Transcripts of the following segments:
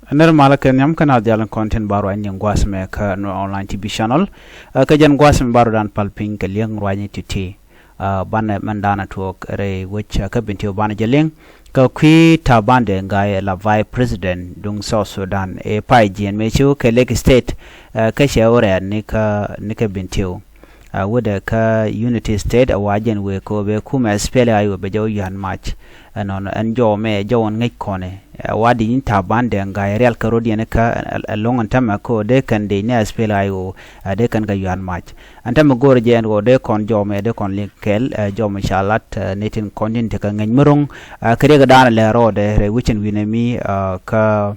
Ner malaka nyam kana dialan content baro an yang gwas me ka no online TV channel ka jan gwas me baro dan palping ka liang rwani titi bana mandana tuɔɔk re which ka bintio bana jeleng ka kwi tabande ngai la vice president dung South Sudan e pai jien me chu ke Lake State ka shawara ni ka bintio wada ka Unity State awajen we ko be kuma spele ayo be jaw yan match non an jo me jawon ngai kone wadi in tabande ngai real karodi ne ka longan tama ko de kan de ne spele ayo de kan ga yan match antama gor je en go de kon jo me de kon linkel jo me shalat netin konin te ka ngai murung kare ga dana le rode re wichin winemi ka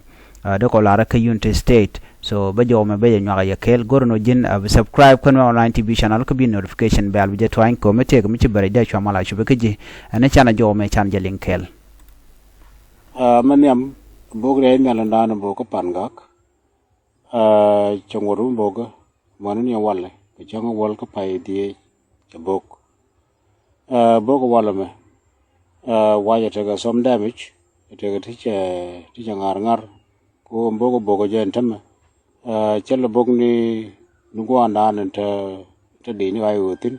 de ko lara ka Unity State so bajo me be nyaga yakel gorno jin subscribe kan online TV channel ko bi notification bell bi jetwain ko mete ko mi bare da chamala shube keji ana chana jo me chan jelin kel maniam bogre melanda no boko pangak chongoru boga manuni walle ko chango wal ko pay die bok boko wala me waje tega some damage tega tiche ngar ko bogo jentame chelo bogni nugo andan te de ni ayo tin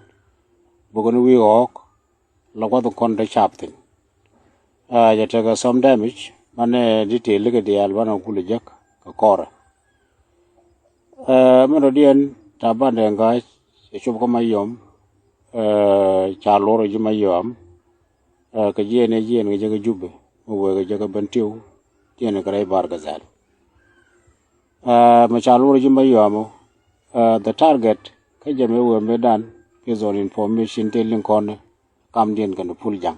bogo ni wi ok lagwa to kon de chaptin ya tega some damage mane detail ke de albana kule jak ka kora mano dien tabande ngai e chob ko mayom cha loro ji mayom ka jene ga jubbe mo we ga bantiu tiene kare bar gazal machalur jimba yamo the target ka jame we medan based on information telling kon kam dien kan pul jang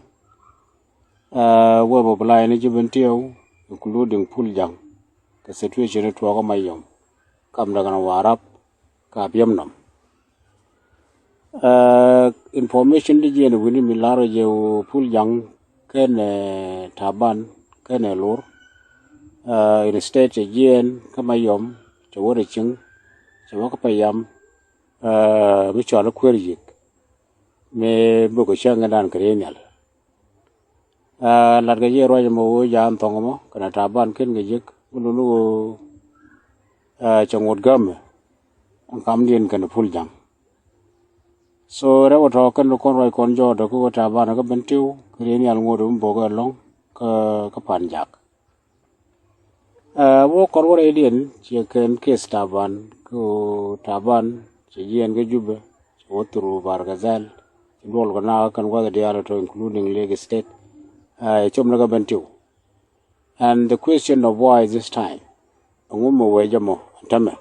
we bo bla ni jibentio including pul jang the situation to ko mayom kam daga warap ka biamnam information di jene wini milaro je pul jang ken taban ken lur in state again kama yom to wore ching so ko payam mi chola kwerjik me bugo changa dan krenial larga ye roje mo jam tongomo kana taban ken ngejik ululu changod gam kam dien kana pul jam so rewo to kan kon roi kon jo do ko taban ka bentiu krenial ngodo mbogo long ka panjak wo korwore edien che ken kes taban ko taban che yen ge jube wo turu bargazal dol ko na kan wa de ala to including Lake State chom na ga bentiu and the question of why this time ngumo we jamo tame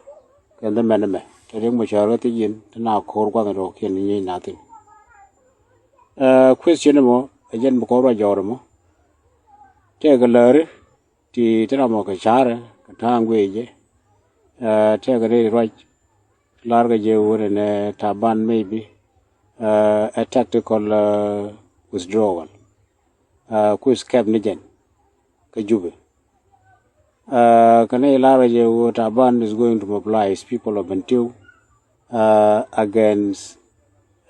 ken de meneme te de mo charo ti yin na kor kwa do ken ni na tin question mo ajen mo ko ro jor mo te ga lare ti tera mo ka chara ka tangweje te ga re right larga je wore ne taban maybe a tactical withdrawal ku scap ni jen ka jube kana larga je wo taban is going to mobilize people of Bantu against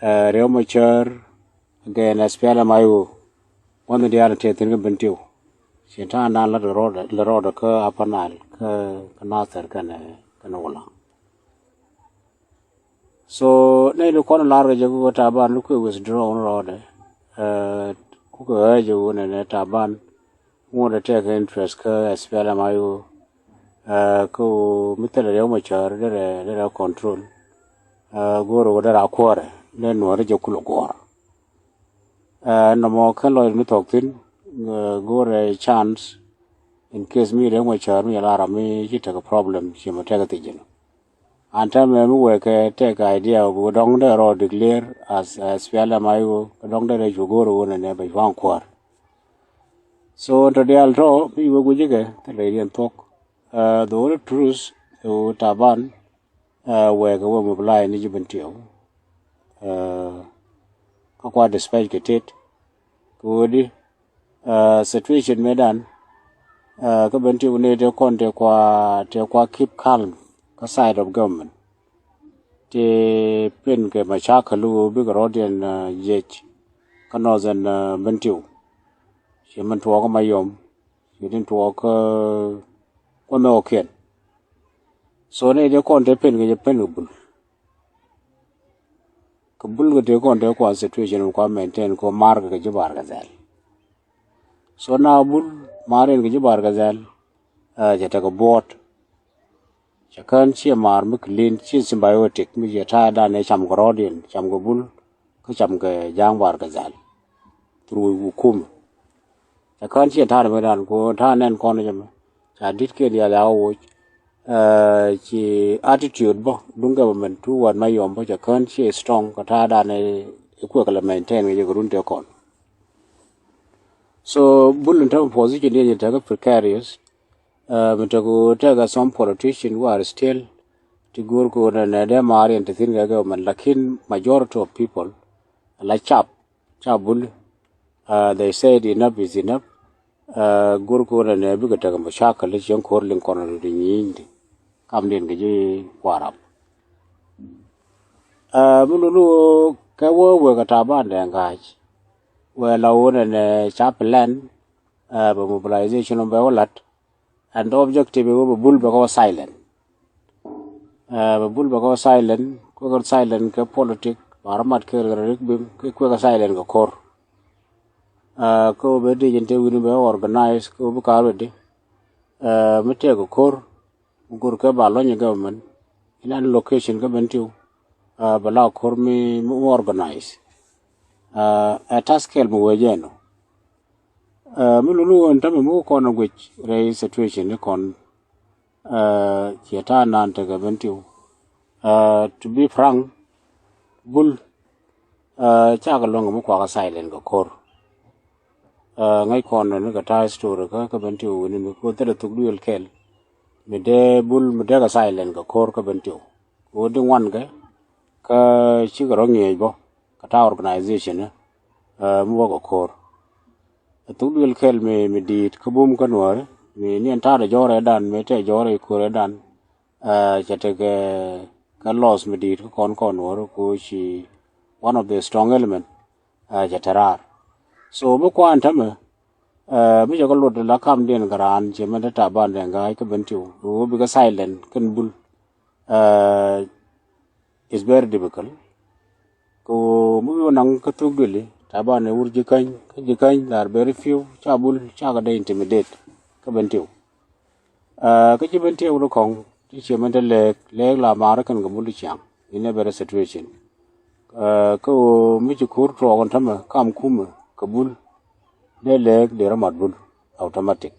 Reomachar against Spela Mayu one of the other tetin Bantu Shintan la road ka apanal ka nasar kana wala so ne lu kon larga je go taban lu ko withdraw road ku ko je wona ne taban wona take interest ka espera mayu ko mitele yo machar de control goro da akware ne no re je kulo gor no mo kan lo mi toktin gore chance in case me re mo char mi lara mi hit a problem she mo take it anta me we ke take idea go dong de ro declare as spela mayu dong de ju goro wona ne ba wan kwar so to the alto mi go jige te le yen tok the only truth to taban we go mo blai ni jibentio ko kwa dispatch ke tet ko di situation medan ka benti une de konte kwa keep calm ka side of government te pen ke machakalu big rodian yech ka northern bentiu she man to ko mayom she din to ko no ken so ne de kon te pen ge pen bul ko bul ge kon te ko situation ko maintain ko mar ge jibar ga zal so na bul maren ge jibar ga zal je ta ko bot chakan chi mar mu clean chi symbiotic mi je ta da ne cham go rodin cham go bul ko cham ge jang bar ga zal through hukum chakan chi ta da dan ko ta nen kon jam cha dit ke dia la wo chi attitude bo dung government tu wan mai yom bo chakan chi strong ko ta da ne ku ka maintain ge go run te kon so bul in term position ne ta ga precarious but go take some politicians who are still to go na de mari and thin ga government lakin majority of people like chabul they said enough is enough go na bi ga ta ga shakal chen kor lin kono ri ni kam den ga ji warap mulu ka wo ga ta ban da ga we la wona ne chaplain mobilization of bawalat and the objective is bull because silent. Bull because silent, because silent ke politic, baramat ke rikbim, ke silent ke kor. Ko bedi jente wini be organize, ko bukar bedi. Mete ke kor, ukur ke balonya government, in an location ke bentiu, bala kor mi organize. At a scale mu wejeno. Mululu on tame mu kono which raise situation kon theater nan te gabentiu to be frank bull chaga longa mu kwa silent go kor ngai kono ne ga ta story ka bentiu ni mu ko tere tugduel kel me de bull me de ga silent go kor ka bentiu ko de wan ga ka chigaro ngi bo ka ta organization mu go kor tugduel kel me dit kabum ka Nuer me ni entire jore dan me te jore kore dan chate ka loss me dit kon Nuer ko chi one of the strong element jatarar so bu kwan tame mi jogo lod la kam den garan che me ta ban den ga ka bentiu wo bi ga silent kan bul is very difficult ko mu nang ka tugduel taban ne urji kan dar very few chabul chaga de intimidate ka bentiu ka chi bentiu ro kong chi chemen de le la mar kan ga bul chang in a better situation ko mi chi kur tro kon tama kam kum ka bul de ramat bul automatic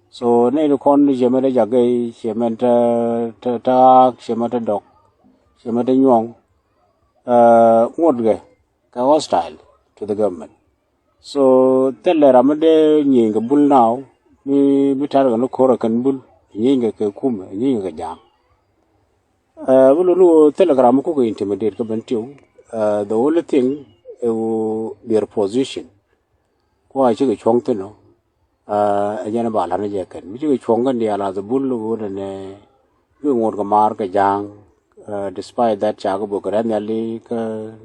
so ne ro kon chemen de jage chemen ta chemen de dok chemen de nyong ngod ge ka hostile to the government. So tell ramade nyinga bull now mi bitar no kora kan bull nyinga ke kum nyinga jam bulu telegram ko intimidate ka bentiu the only thing their position ko a chi chong te no ajana bala ne je kan mi chi chong kan dia la the bull go ne ngor ka mar ka jang despite that chaga bokaran yali ka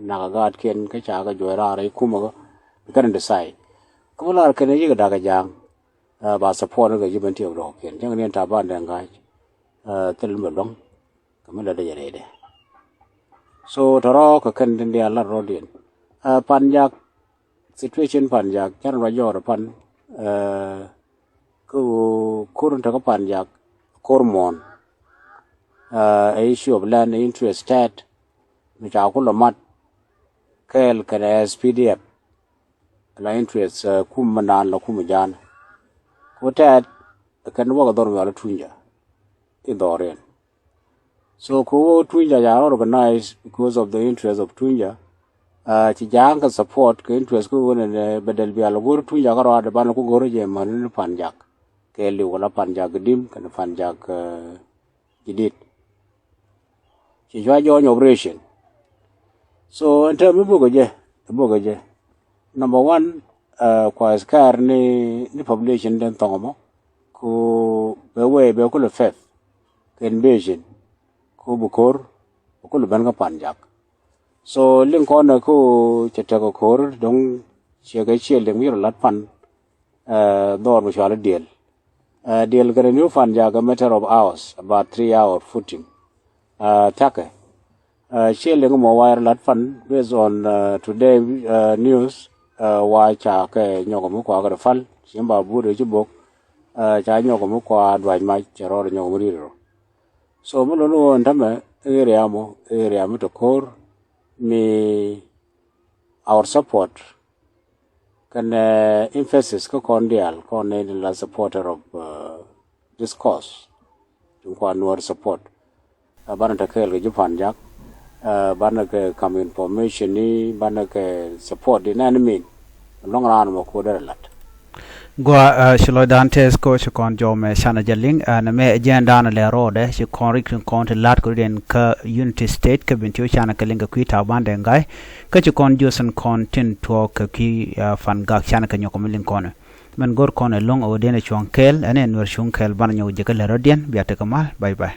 nagagat ken ka chaga joira rai kuma kan decide kumala kan ye ga daga jang ba support ga jiban ti ro ken jang ne ta ban dan ga tel mo long kamala da yare de so taro ka kan din dia la rodin panjak situation panjak kan ra jor pan ko kurun ta ka panjak kormon issue of land interest stat which are called mat kel kan SPDF la interest kum manan la kum jan ko tat kan wa dor wala tunja in doren so ko tunja ya organize because of the interest of tunja ci jang ka support ka interest ko wona bedel bi ala gor tunja ka ro da ban ko goro je man panjak ke li wala panjak dim kan panjak jidit ci join operation so enta mi bogo je number 1 kwa skar ni population den tongo ko be ko le fef ken bejen ko bukor ko le ban ka panjak so ling ko na ko chete ko kor dong che ga che le mi lat pan dor mo shala del deal get a new fan jag a matter of hours, about 3 hour footing. Take. Shilling more wire lat fan based on today news. Why cha ke nyokomu kwa ga fal simba buru jibok cha nyokomu kwa dwaj ma chero nyokomuriro. So mo lo ndame area mo to core me our support can emphasis ko kondial ko ne la supporter of this cause to kwa Nuer support bana ta kel ge Japan jak bana ke come information ni bana ke support in enemy long ran mo ko der lat gwa shilo dantes ko chikon jome sana jaling na me agenda na le rode chikon rik kon te lat ko den ka unity state ka bintio chana ka linga kwita bande ngai ka chikon josen content to ka ki fan gak chana ka nyoko milin kono men gor kono long o den chon kel ane Nuer chon kel ban nyaw je ka le rodien biate kamal bye bye.